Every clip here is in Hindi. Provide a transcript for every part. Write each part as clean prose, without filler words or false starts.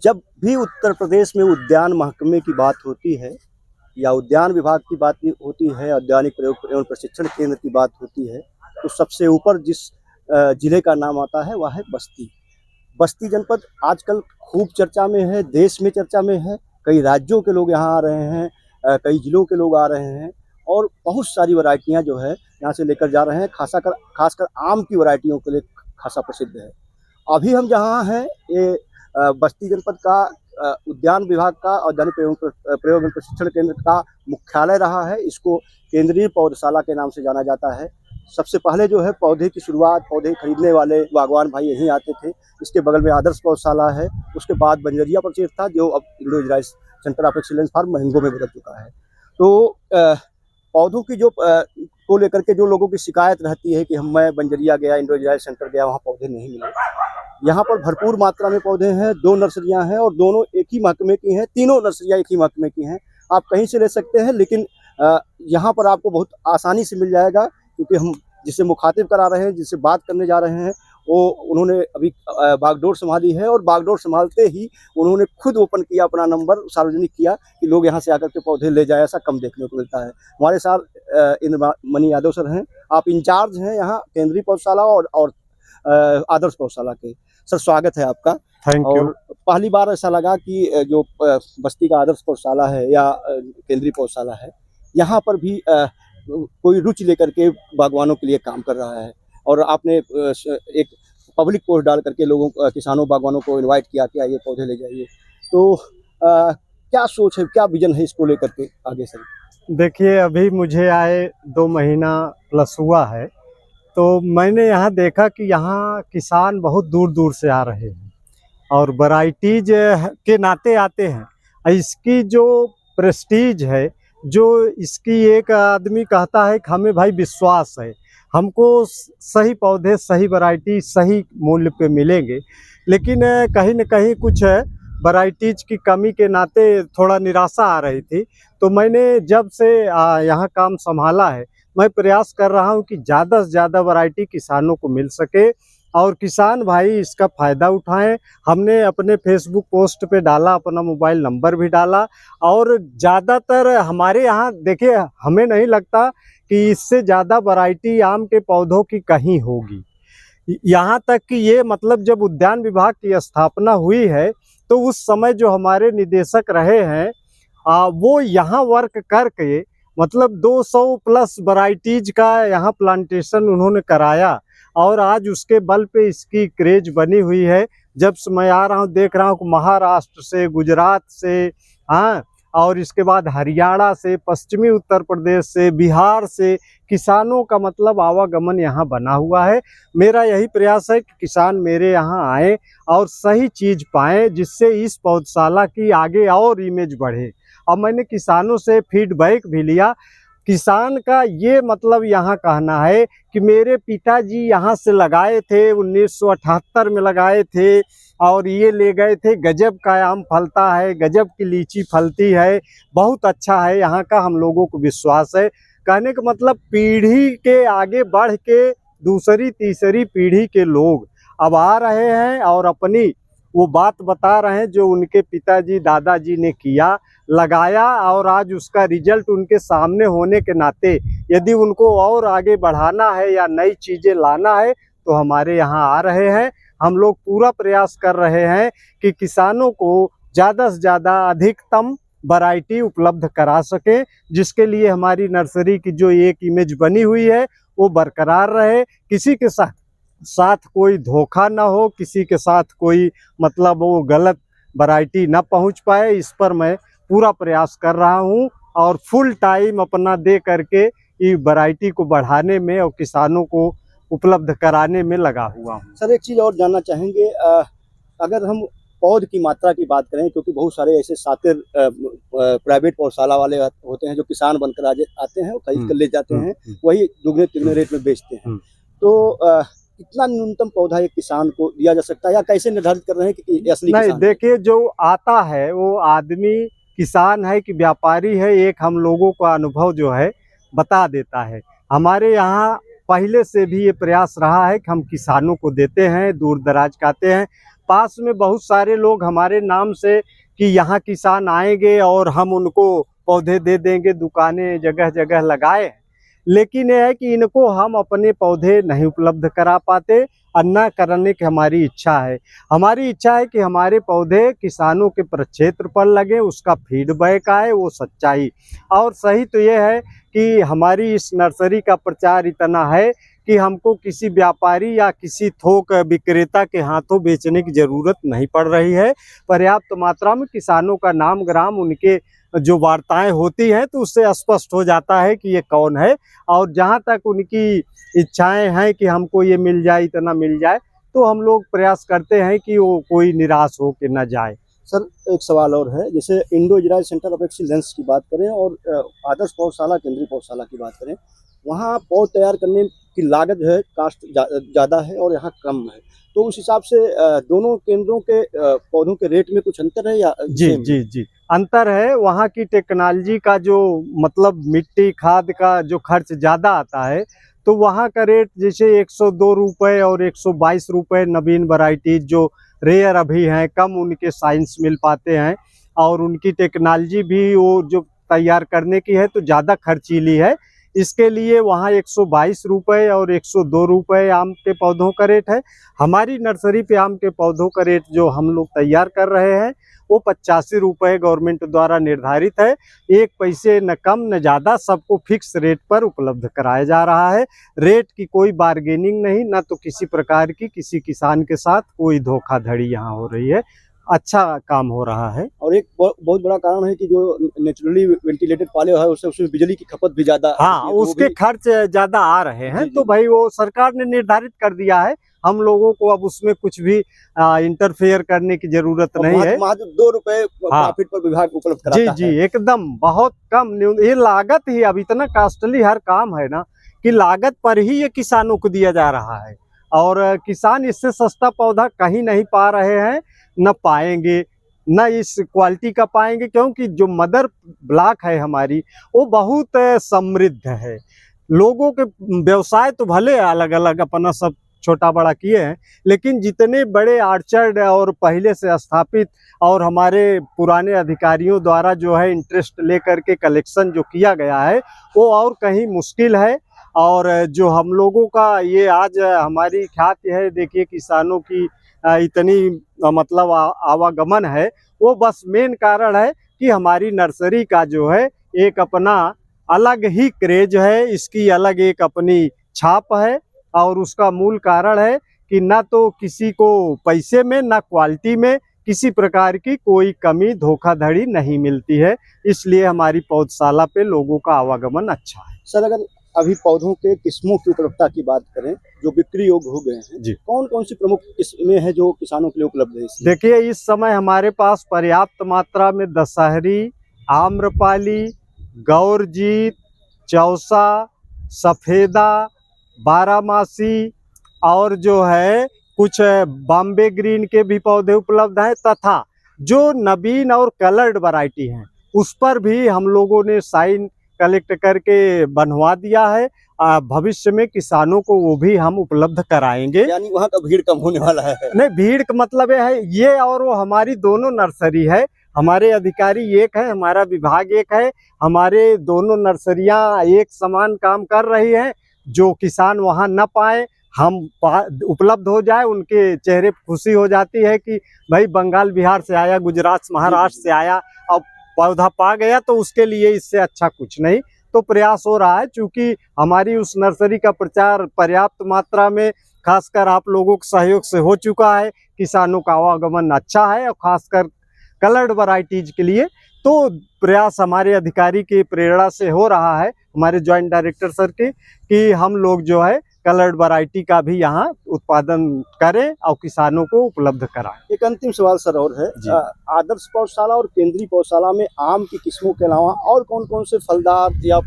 जब भी उत्तर प्रदेश में उद्यान महकमे की बात होती है या उद्यान विभाग की बात होती है, औद्यानिक प्रयोग एवं प्रशिक्षण केंद्र की बात होती है, तो सबसे ऊपर जिस जिले का नाम आता है वह है बस्ती। बस्ती जनपद आजकल खूब चर्चा में है, देश में चर्चा में है। कई राज्यों के लोग यहाँ आ रहे हैं, कई जिलों के लोग आ रहे हैं और बहुत सारी वैरायटियाँ जो है यहाँ से लेकर जा रहे हैं। खासकर आम की वैरायटियों के लिए खासा प्रसिद्ध है। अभी हम जहाँ हैं ये बस्ती जनपद का उद्यान विभाग का औद्यानिक प्रयोग एवं प्रशिक्षण केंद्र का मुख्यालय रहा है। इसको केंद्रीय पौधशाला के नाम से जाना जाता है। सबसे पहले जो है पौधे की शुरुआत, पौधे खरीदने वाले बागवान भाई यहीं आते थे। इसके बगल में आदर्श पौधशाला है। उसके बाद बंजरिया परिसर था जो अब Indo centre of excellence farm महिंगो में बदल चुका है। तो पौधों की जो को लेकर के जो लोगों की शिकायत रहती है कि मैं बंजरिया गया, इंडो सेंटर गया, वहाँ पौधे नहीं मिले। यहाँ पर भरपूर मात्रा में पौधे हैं। 2 नर्सरियाँ हैं और दोनों एक ही महकमे की हैं। तीनों नर्सरियाँ एक ही महकमे की हैं। आप कहीं से ले सकते हैं, लेकिन यहाँ पर आपको बहुत आसानी से मिल जाएगा, क्योंकि हम जिससे मुखातिब करा रहे हैं, जिससे बात करने जा रहे हैं, वो उन्होंने अभी बागडोर संभाली है और बागडोर संभालते ही उन्होंने खुद ओपन किया, अपना नंबर सार्वजनिक किया कि लोग यहाँ से आकर के पौधे ले जाए। ऐसा कम देखने को मिलता है। हमारे साथ इंद्रमणि यादव सर हैं। आप इंचार्ज हैं यहाँ केंद्रीय पौधशाला और आदर्श पौधशाला के। सर स्वागत है आपका। Thank you. और पहली बार ऐसा लगा कि जो बस्ती का आदर्श पौधशाला है या केंद्रीय पौधशाला है, यहाँ पर भी कोई रुचि लेकर के बागवानों के लिए काम कर रहा है और आपने एक पब्लिक पोस्ट डाल करके किसानों बागवानों को इनवाइट किया कि आइए पौधे ले जाइए। तो क्या सोच है, क्या विजन है इसको लेकर के आगे सर? देखिए, अभी मुझे आए 2 महीना प्लस हुआ है, तो मैंने यहाँ देखा कि यहाँ किसान बहुत दूर दूर से आ रहे हैं और वैराइटीज के नाते आते हैं। इसकी जो प्रेस्टीज है, जो इसकी एक आदमी कहता है कि हमें भाई विश्वास है, हमको सही पौधे, सही वैरायटी, सही मूल्य पे मिलेंगे। लेकिन कहीं न कहीं कुछ वैराइटीज की कमी के नाते थोड़ा निराशा आ रही थी। तो मैंने जब से यहाँ काम संभाला है, मैं प्रयास कर रहा हूँ कि ज़्यादा से ज़्यादा वैरायटी किसानों को मिल सके और किसान भाई इसका फ़ायदा उठाएं। हमने अपने फेसबुक पोस्ट पे डाला, अपना मोबाइल नंबर भी डाला और ज़्यादातर हमारे यहाँ देखिए, हमें नहीं लगता कि इससे ज़्यादा वैरायटी आम के पौधों की कहीं होगी। यहाँ तक कि ये मतलब जब उद्यान विभाग की स्थापना हुई है, तो उस समय जो हमारे निदेशक रहे हैं, वो यहाँ वर्क करके मतलब 200 प्लस वैरायटीज का यहाँ प्लांटेशन उन्होंने कराया और आज उसके बल पे इसकी क्रेज बनी हुई है। जब से मैं आ रहा हूँ, देख रहा हूँ कि महाराष्ट्र से, गुजरात से, हाँ, और इसके बाद हरियाणा से, पश्चिमी उत्तर प्रदेश से, बिहार से किसानों का मतलब आवागमन यहाँ बना हुआ है। मेरा यही प्रयास है कि किसान मेरे यहाँ आएँ और सही चीज़ पाएँ, जिससे इस पौधशाला की आगे और इमेज बढ़े। और मैंने किसानों से फीडबैक भी लिया। किसान का ये मतलब यहाँ कहना है कि मेरे पिताजी यहाँ से लगाए थे, 1978 में लगाए थे और ये ले गए थे, गजब का आम फलता है, गजब की लीची फलती है, बहुत अच्छा है यहाँ का, हम लोगों को विश्वास है। कहने का मतलब पीढ़ी के आगे बढ़ के दूसरी तीसरी पीढ़ी के लोग अब आ रहे हैं और अपनी वो बात बता रहे हैं जो उनके पिताजी दादाजी ने किया, लगाया और आज उसका रिजल्ट उनके सामने होने के नाते यदि उनको और आगे बढ़ाना है या नई चीज़ें लाना है तो हमारे यहाँ आ रहे हैं। हम लोग पूरा प्रयास कर रहे हैं कि किसानों को ज़्यादा से ज़्यादा अधिकतम वैरायटी उपलब्ध करा सकें, जिसके लिए हमारी नर्सरी की जो एक इमेज बनी हुई है वो बरकरार रहे। किसी के साथ कोई धोखा ना हो, किसी के साथ कोई मतलब वो गलत वैरायटी ना पहुंच पाए, इस पर मैं पूरा प्रयास कर रहा हूं और फुल टाइम अपना दे करके ये वैरायटी को बढ़ाने में और किसानों को उपलब्ध कराने में लगा हुआ हूं। सर एक चीज़ और जानना चाहेंगे, अगर हम पौध की मात्रा की बात करें, क्योंकि बहुत सारे ऐसे सातिर प्राइवेट पौधशाला वाले होते हैं जो किसान बनकर आते हैं, वो खरीद कर ले जाते हैं, वही दुगने तिगने रेट में बेचते हैं। तो कितना न्यूनतम पौधा एक किसान को दिया जा सकता है या कैसे निर्धारित कर रहे हैं कि असली नहीं? किसान? देखिए, जो आता है वो आदमी किसान है कि व्यापारी है, एक हम लोगों का अनुभव जो है बता देता है। हमारे यहाँ पहले से भी ये प्रयास रहा है कि हम किसानों को देते हैं, दूर दराज के आते हैं। पास में बहुत सारे लोग हमारे नाम से कि यहाँ किसान आएंगे और हम उनको पौधे दे देंगे, दुकानें जगह जगह लगाए हैं। लेकिन यह है कि इनको हम अपने पौधे नहीं उपलब्ध करा पाते, और न कराने की हमारी इच्छा है। हमारी इच्छा है कि हमारे पौधे किसानों के प्रक्षेत्र पर लगे, उसका फीडबैक आए, वो सच्चाई। और सही तो ये है कि हमारी इस नर्सरी का प्रचार इतना है कि हमको किसी व्यापारी या किसी थोक विक्रेता के हाथों बेचने की ज़रूरत नहीं पड़ रही है। पर्याप्त मात्रा में किसानों का नाम ग्राम, उनके जो वार्ताएं होती हैं तो उससे स्पष्ट हो जाता है कि ये कौन है। और जहाँ तक उनकी इच्छाएं हैं कि हमको ये मिल जाए, इतना मिल जाए, तो हम लोग प्रयास करते हैं कि वो कोई निराश हो के न जाए। सर एक सवाल और है, जैसे Indo Israel centre of excellence की बात करें और आदर्श पौधशाला, केंद्रीय पौधशाला की बात करें, वहाँ पौध तैयार करने की लागत जो है कास्ट ज़्यादा है और यहाँ कम है। तो उस हिसाब से दोनों केंद्रों के पौधों के रेट में कुछ अंतर है या जी सेम? जी जी, अंतर है। वहाँ की टेक्नोलॉजी का जो मतलब मिट्टी खाद का जो खर्च ज़्यादा आता है, तो वहाँ का रेट जैसे 102 रुपये और 122 रुपये नवीन वैरायटीज जो रेयर अभी हैं, कम उनके साइंस मिल पाते हैं। और उनकी टेक्नोलॉजी भी वो जो तैयार करने की है तो ज़्यादा खर्चीली है। इसके लिए वहाँ 122 रुपये और 102 रुपये आम के पौधों का रेट है। हमारी नर्सरी पे आम के पौधों का रेट जो हम लोग तैयार कर रहे हैं वो 85 रुपये गवर्नमेंट द्वारा निर्धारित है। 1 पैसे न कम न ज़्यादा, सबको फिक्स रेट पर उपलब्ध कराया जा रहा है। रेट की कोई बार्गेनिंग नहीं, न तो किसी प्रकार की किसी किसान के साथ कोई धोखाधड़ी यहाँ हो रही है। अच्छा काम हो रहा है। और एक बहुत बड़ा कारण है कि जो नेचुरली वेंटिलेटेड पाले है उससे उसमें बिजली की खपत भी ज़्यादा हाँ, होती है, तो उसके खर्च ज़्यादा आ रहे हैं। जी, तो जी। भाई वो सरकार ने निर्धारित कर दिया है, हम लोगों को अब उसमें कुछ भी इंटरफेयर करने की जरूरत और नहीं है। महज 2 रुपए हाँ प्रॉफिट पर विभाग उपलब्ध जी कराता जी, है। एकदम बहुत कम ये लागत ही अब इतना कॉस्टली हर काम है ना कि लागत पर ही ये किसानों को दिया जा रहा है। और किसान इससे सस्ता पौधा कहीं नहीं पा रहे हैं, न पाएंगे, न इस क्वालिटी का पाएंगे, क्योंकि जो मदर ब्लॉक है हमारी वो बहुत समृद्ध है। लोगों के व्यवसाय तो भले अलग अलग अपना सब छोटा बड़ा किए हैं, लेकिन जितने बड़े आर्चर्ड और पहले से स्थापित और हमारे पुराने अधिकारियों द्वारा जो है इंटरेस्ट लेकर के कलेक्शन जो किया गया है वो और कहीं मुश्किल है। और जो हम लोगों का ये आज हमारी ख्याति है, देखिए किसानों की इतनी मतलब आवागमन है, वो बस मेन कारण है कि हमारी नर्सरी का जो है एक अपना अलग ही क्रेज है, इसकी अलग एक अपनी छाप है। और उसका मूल कारण है कि ना तो किसी को पैसे में ना क्वालिटी में किसी प्रकार की कोई कमी धोखाधड़ी नहीं मिलती है, इसलिए हमारी पौधशाला पे लोगों का आवागमन अच्छा है। सर अगर अभी पौधों के किस्मों की उपलब्धता की बात करें जो बिक्री योग्य हो गए हैं, जी, कौन कौन सी प्रमुख किस्में हैं जो किसानों के लिए उपलब्ध है इसमें? देखिए इस समय हमारे पास पर्याप्त मात्रा में दशहरी, आम्रपाली, गौरजीत, चौसा, सफ़ेदा, बारहमासी और जो है कुछ बॉम्बे ग्रीन के भी पौधे उपलब्ध हैं, तथा जो नवीन और कलर्ड वैरायटी हैं उस पर भी हम लोगों ने साइन कलेक्ट करके बनवा दिया है। भविष्य में किसानों को वो भी हम उपलब्ध कराएंगे। यानी वहाँ का भीड़ कम होने वाला है। नहीं, भीड़ का मतलब ये और वो हमारी दोनों नर्सरी है। हमारे अधिकारी एक है, हमारा विभाग एक है, हमारे दोनों नर्सरियां एक समान काम कर रही हैं। जो किसान वहां न पाए हम उपलब्ध हो जाए, उनके चेहरे पर खुशी हो जाती है कि भाई बंगाल बिहार से आया, गुजरात महाराष्ट्र से आया और पौधा पा गया, तो उसके लिए इससे अच्छा कुछ नहीं। तो प्रयास हो रहा है, चूँकि हमारी उस नर्सरी का प्रचार पर्याप्त मात्रा में खासकर आप लोगों के सहयोग से हो चुका है, किसानों का आवागमन अच्छा है और खासकर कलर्ड वैरायटीज के लिए तो प्रयास हमारे अधिकारी की प्रेरणा से हो रहा है, हमारे जॉइंट डायरेक्टर सर के, कि हम लोग जो है कलर्ड वैरायटी का भी यहाँ उत्पादन करें और किसानों को उपलब्ध कराएं। एक अंतिम सवाल सर और है, जी। आदर्श पौधशाला और केंद्रीय पौधशाला में आम की किस्मों के अलावा और कौन कौन से फलदार या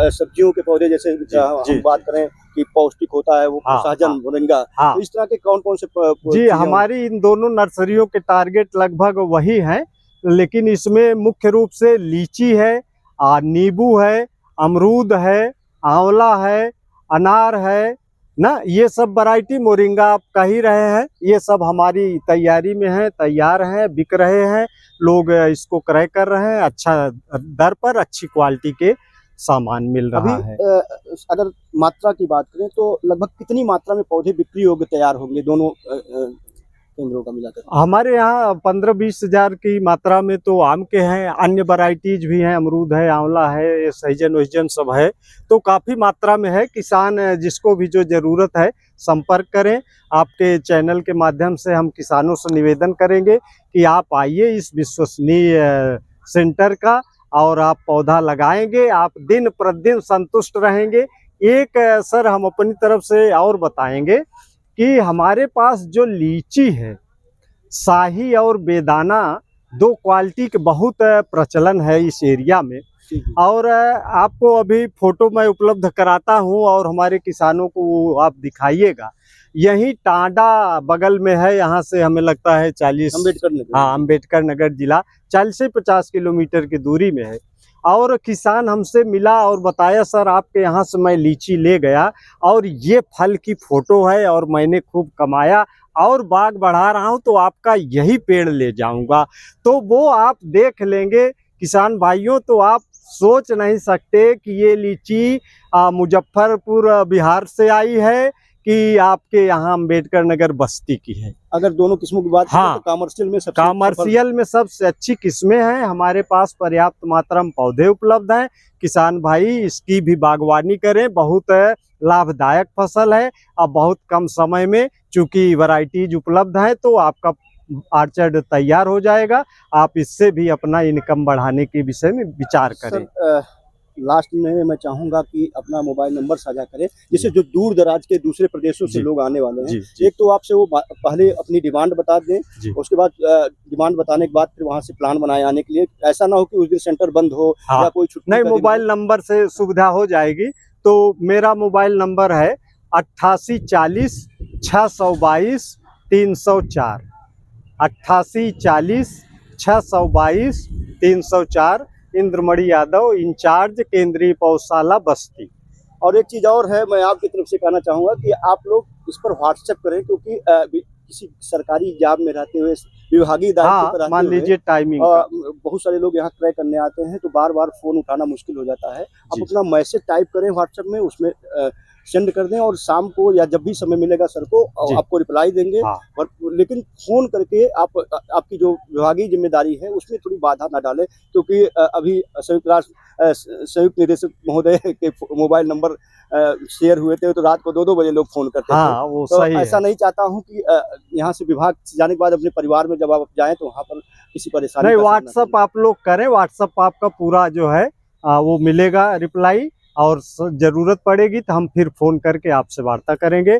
सब्जियों के पौधे, जैसे हम बात करें कि पौष्टिक होता है वो हाँ, सहजन, हाँ, मोरिंगा, हाँ। तो इस तरह के कौन कौन से जी, हमारी इन दोनों नर्सरियों के टारगेट लगभग वही हैं, लेकिन इसमें मुख्य रूप से लीची है, नींबू है, अमरूद है, आंवला है, अनार है, ना, ये सब वैरायटी मोरिंगा आप कह ही रहे हैं, ये सब हमारी तैयारी में है, तैयार है, बिक रहे हैं, लोग इसको क्रय कर रहे हैं, अच्छा दर पर अच्छी क्वालिटी के सामान मिल अभी रहा है। अगर मात्रा की बात करें तो लगभग कितनी मात्रा में पौधे बिक्री योग्य तैयार होंगे दोनों केंद्रों का मिलाकर? हमारे यहाँ 15-20 हजार की मात्रा में तो आम के हैं, अन्य वैरायटीज भी हैं, अमरूद है, आंवला है, ये सहजन वहजन सब है, तो काफ़ी मात्रा में है। किसान जिसको भी जो ज़रूरत है संपर्क करें। आपके चैनल के माध्यम से हम किसानों से निवेदन करेंगे कि आप आइए इस विश्वसनीय सेंटर का और आप पौधा लगाएंगे, आप दिन प्रतिदिन संतुष्ट रहेंगे। एक सर हम अपनी तरफ से और बताएंगे कि हमारे पास जो लीची है, शाही और बेदाना, दो क्वालिटी के बहुत प्रचलन है इस एरिया में। और आपको अभी फोटो मैं उपलब्ध कराता हूं और हमारे किसानों को वो आप दिखाइएगा। यही टांडा बगल में है, यहाँ से हमें लगता है 40 अम्बेडकर नगर। हाँ, अम्बेडकर नगर जिला 40 से 50 किलोमीटर की दूरी में है। और किसान हमसे मिला और बताया, सर आपके यहाँ से मैं लीची ले गया और ये फल की फोटो है और मैंने खूब कमाया और बाग बढ़ा रहा हूँ, तो आपका यही पेड़ ले जाऊंगा। तो वो आप देख लेंगे किसान भाइयों, तो आप सोच नहीं सकते कि ये लीची मुजफ्फरपुर बिहार से आई है कि आपके यहाँ अम्बेडकर नगर बस्ती की है। अगर दोनों किस्मों की बात करें हाँ, तो कॉमर्शियल में सबसे अच्छी किस्में हैं। हमारे पास पर्याप्त मात्रा में पौधे उपलब्ध हैं। किसान भाई इसकी भी बागवानी करें, बहुत लाभदायक फसल है। अब बहुत कम समय में चूंकि वैरायटीज उपलब्ध है तो आपका आर्चर्ड तैयार हो जाएगा। आप इससे भी अपना इनकम बढ़ाने के विषय में विचार करें। लास्ट में मैं चाहूंगा कि अपना मोबाइल नंबर साझा करें, जिससे जो दूर दराज के दूसरे प्रदेशों से लोग आने वाले हैं। एक तो आपसे वो पहले अपनी डिमांड बता दें, उसके बाद डिमांड बताने के बाद फिर वहां से प्लान बनाए आने के लिए। ऐसा ना हो कि उस दिन सेंटर बंद हो या कोई छुट्टी नहीं, मोबाइल नंबर से सुविधा हो जाएगी। तो मेरा मोबाइल नंबर है 8840 622 304, 8840 622 304। इंद्रमणि यादव, इंचार्ज केंद्रीय पौधशाला बस्ती। और एक चीज़ और है, मैं आपकी तरफ से कहना चाहूँगा कि आप लोग इस पर व्हाट्सएप करें, क्योंकि किसी सरकारी जॉब में रहते हुए, विभागीय दायित्व पर रहते मान लीजिए टाइमिंग बहुत सारे लोग यहाँ क्रय करने आते हैं, तो बार बार फोन उठाना मुश्किल हो जाता है। आप अपना मैसेज टाइप करें व्हाट्सएप में, उसमें सेंड कर दें और शाम को या जब भी समय मिलेगा सर को आपको रिप्लाई देंगे। और लेकिन फोन करके आपकी जो विभागीय जिम्मेदारी है उसमें थोड़ी बाधा ना डालें, क्योंकि अभी संयुक्त निदेशक महोदय के मोबाइल नंबर शेयर हुए थे, तो रात को 2-2 बजे लोग फोन करते थे। वो तो सही ऐसा नहीं चाहता हूँ कि यहाँ से विभाग जाने के बाद अपने परिवार में जब आप जाएं तो वहाँ पर किसी परेशानी नहीं। व्हाट्सएप आप लोग करें, व्हाट्सएप आपका पूरा जो है वो मिलेगा रिप्लाई, और जरूरत पड़ेगी तो हम फिर फोन करके आपसे वार्ता करेंगे।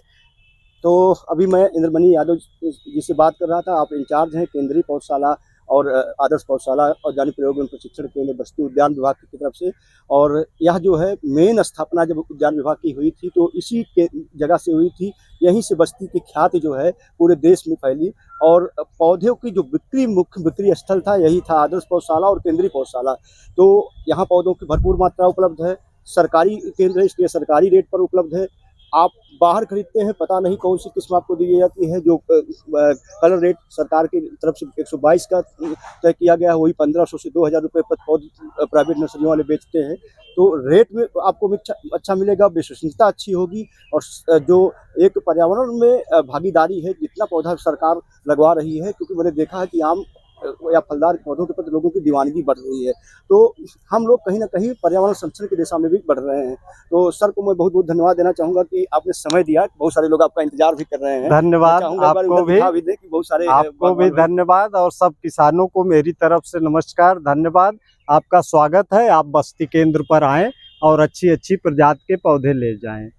तो अभी मैं इंद्रमणि यादव जी से बात कर रहा था। आप इंचार्ज हैं केंद्रीय पौधशाला और आदर्श पौधशाला औद्यानिक प्रयोग एवं प्रशिक्षण केंद्र बस्ती उद्यान विभाग की तरफ से। और यह जो है मेन स्थापना जब उद्यान विभाग की हुई थी तो इसी के जगह से हुई थी। यहीं से बस्ती की ख्याति जो है पूरे देश में फैली, और पौधों की जो मुख्य बिक्री स्थल था यही था आदर्श पौधशाला और केंद्रीय पौधशाला। तो यहाँ पौधों की भरपूर मात्रा उपलब्ध है, सरकारी केंद्र है इसलिए सरकारी रेट पर उपलब्ध है। आप बाहर खरीदते हैं, पता नहीं कौन सी किस्म आपको दी जाती है। जो कलर रेट सरकार की तरफ से 122 का तय किया गया है, वही 1500 से 2000 रुपये पर पौधे प्राइवेट नर्सरियों वाले बेचते हैं। तो रेट में आपको अच्छा मिलेगा, विश्वसनीयता अच्छी होगी, और जो एक पर्यावरण में भागीदारी है, जितना पौधा सरकार लगवा रही है, क्योंकि मैंने देखा है कि आम या फलदार पौधों के प्रति लोगों की दीवानगी बढ़ रही है, तो हम लोग कहीं ना कहीं पर्यावरण संरक्षण की दिशा में भी बढ़ रहे हैं। तो सर को मैं बहुत बहुत धन्यवाद देना चाहूँगा कि आपने समय दिया। बहुत सारे लोग आपका इंतजार भी कर रहे हैं। धन्यवाद आपको भी धन्यवाद, और सब किसानों को मेरी तरफ से नमस्कार, धन्यवाद। आपका स्वागत है। आप बस्ती केंद्र पर आएँ और अच्छी अच्छी प्रजाति के पौधे ले जाएं।